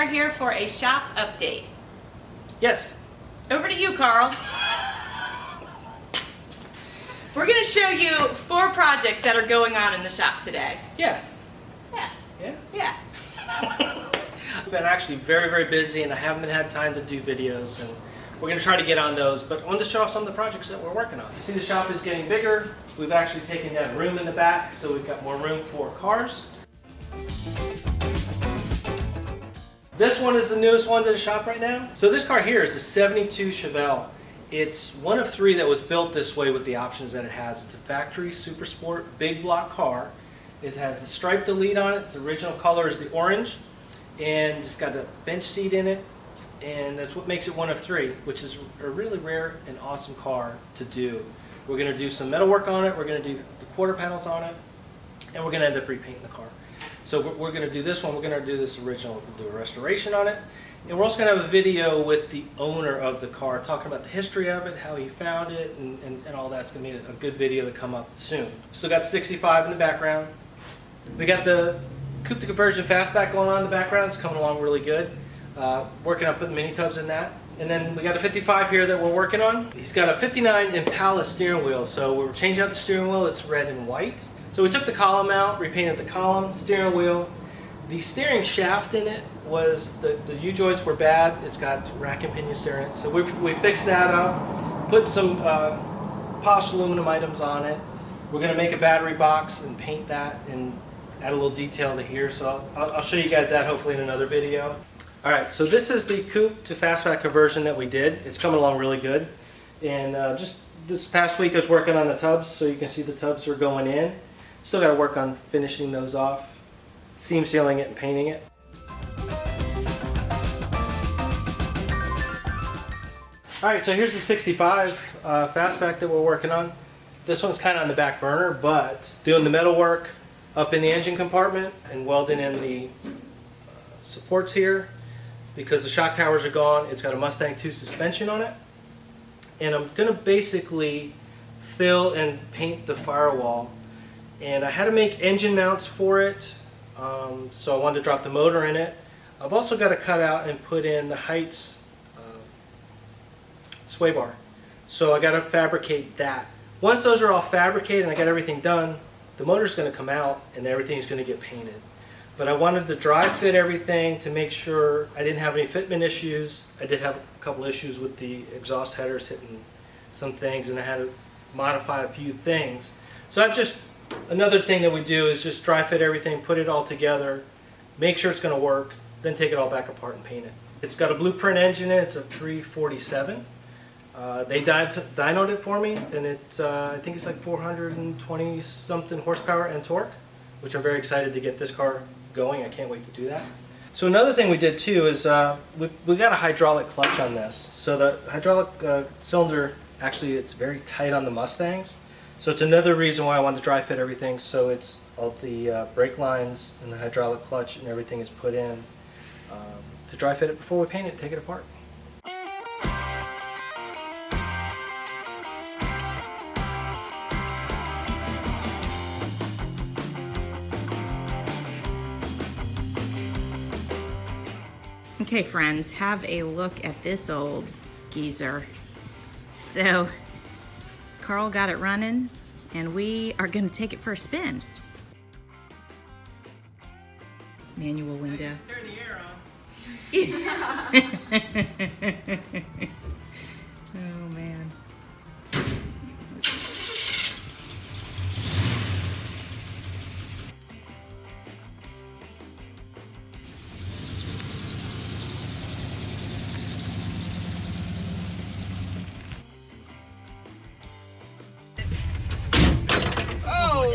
are here for a shop update. Yes. Over to you, Carl. We're going to show you 4 projects that are going on in the shop today. Yeah. Yeah. Yeah? Yeah. I've been actually very, very busy and I haven't had time to do videos, and we're going to try to get on those, but I wanted to show off some of the projects that we're working on. You see the shop is getting bigger. We've actually taken down room in the back, so we've got more room for cars. This one is the newest one to the shop right now. So this car here is a 72 Chevelle. It's one of 3 that was built this way with the options that it has. It's a factory super sport big block car. It has a striped delete on it. Its original color is the orange, and it's got a bench seat in it, and that's what makes it one of 3, which is a really rare and awesome car to do. We're going to do some metal work on it. We're going to do the quarter panels on it, and we're going to end up repainting the car. So we're going to do this one. We're going to do this original. We'll do a restoration on it. And we're also going to have a video with the owner of the car, talking about the history of it, how he found it, and all that. It's going to be a good video to come up soon. Still got 65 in the background. We got the coupe to conversion fastback going on in the background. It's coming along really good. Working on putting mini tubs in that. And then we got a 55 here that we're working on. He's got a 59 Impala steering wheel. So we're changing out the steering wheel. It's red and white. So we took the column out, repainted the column, steering wheel. The steering shaft in it was, the U-joints were bad. It's got rack and pinion steering. So we fixed that up, put some polished aluminum items on it. We're going to make a battery box and paint that and add a little detail to here. So I'll show you guys that hopefully in another video. All right, so this is the coupe to fastback conversion that we did. It's coming along really good. And just this past week I was working on the tubs, so you can see the tubs are going in. Still got to work on finishing those off, seam sealing it and painting it. All right, so here's the 65 fastback that we're working on. This one's kind of on the back burner, but doing the metal work up in the engine compartment and welding in the supports here, because the shock towers are gone. It's got a Mustang 2 suspension on it, and I'm going to basically fill and paint the firewall. And I had to make engine mounts for it, so I wanted to drop the motor in it. I've also got to cut out and put in the Heights sway bar. So I got to fabricate that. Once those are all fabricated and I got everything done, the motor's going to come out and everything's going to get painted. But I wanted to dry fit everything to make sure I didn't have any fitment issues. I did have a couple issues with the exhaust headers hitting some things, and I had to modify a few things. So I've just, another thing that we do is just dry fit everything, put it all together, make sure it's going to work, then take it all back apart and paint it. It's got a blueprint engine in it. It's a 347. They dynoed it for me, and it's I think it's like 420 something horsepower and torque, which I'm very excited to get this car going. I can't wait to do that. So another thing we did too is we got a hydraulic clutch on this. So the hydraulic cylinder, actually it's very tight on the Mustangs. So it's another reason why I wanted to dry fit everything, so it's all the brake lines and the hydraulic clutch and everything is put in to dry fit it before we paint it and take it apart. Okay, friends, have a look at this old geezer. So Carl got it running, and we are going to take it for a spin. Manual window. Turn the air on. Oh, man.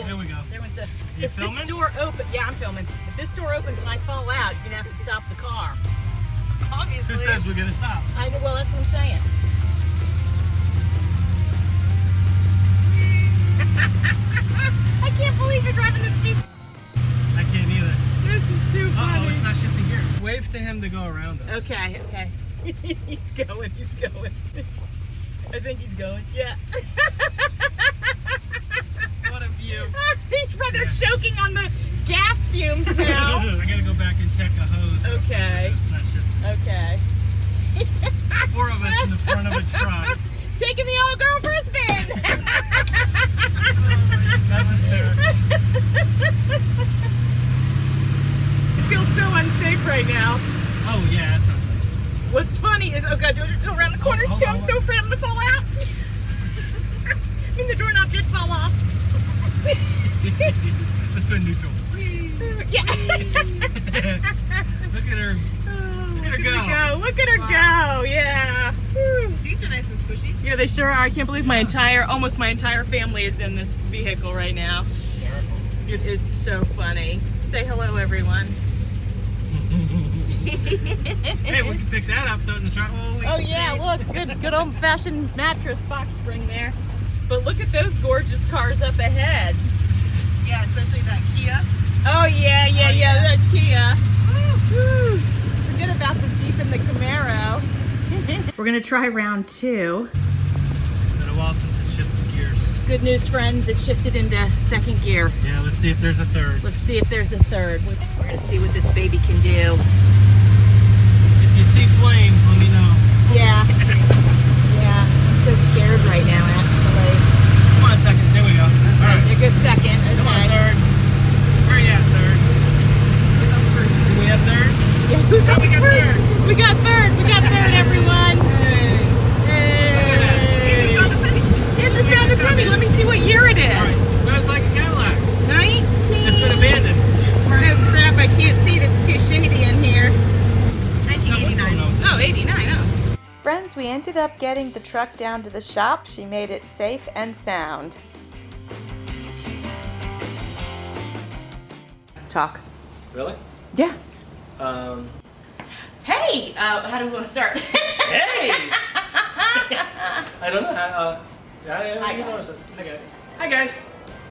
There we go. There went the, You if filming? this door open, yeah, I'm filming. If this door opens and I fall out, you're gonna have to stop the car. Obviously. Who says we're gonna stop? I know. Well, that's what I'm saying. I can't believe you're driving this piece. I can't either. This is too funny. Uh-oh, it's not shifting gears. Wave to him to go around us. Okay, okay. He's going. He's going. I think he's going. Yeah. What a view. He's rather choking on the gas fumes now. I gotta go back and check a hose. Okay. It's not girl for a spin. That's hysterical. It feels so unsafe right now. Oh yeah, that sounds like. What's funny is, oh god, do I go around the corners Hold too? on, I'm hold so afraid I'm gonna fall out. I mean, the doorknob did fall off. Let's go neutral. Yeah. Look at her. Look at her go. Look at her go. Yeah. Whew. Seats are nice and squishy. Yeah, they sure are. I can't believe almost my entire family is in this vehicle right now. Hysterical. It is so funny. Say hello, everyone. Hey, we can pick that up, throw it in the truck. Oh yeah, look, good old-fashioned mattress box spring there. But look at those gorgeous cars up ahead. Yeah, especially that Kia. Oh yeah, that Kia. Woo. Forget about the Jeep and the Camaro. We're gonna try round 2. Been a while since it shifted gears. Good news, friends, it shifted into second gear. Yeah, let's see if there's a third. Let's see if there's a third. We're gonna see what this baby can do. If you see flames, let me know. Yeah. Yeah, I'm so scared right now, actually. Come on, second. There we go. All right. There goes second. Come on, Okay. third. Where are you at, third? Who's up first? Do we have third? Yeah, who's Oh, up we got first? third. We got third. We got third, everyone. Hey. Andrew found a penny. Let me see what year it All is. right. Smells like a Cadillac. 19. It's been abandoned. Oh crap, I can't see it. It's too shady in here. What's going 1989. on? Oh, 89. Oh. Friends, we ended up getting the truck down to the shop. She made it safe and sound. Talk. Really? Yeah. Hey, how do we want to start? Hey! I don't know how. Yeah, Hi, you guys. notice it. Okay. Hi, guys.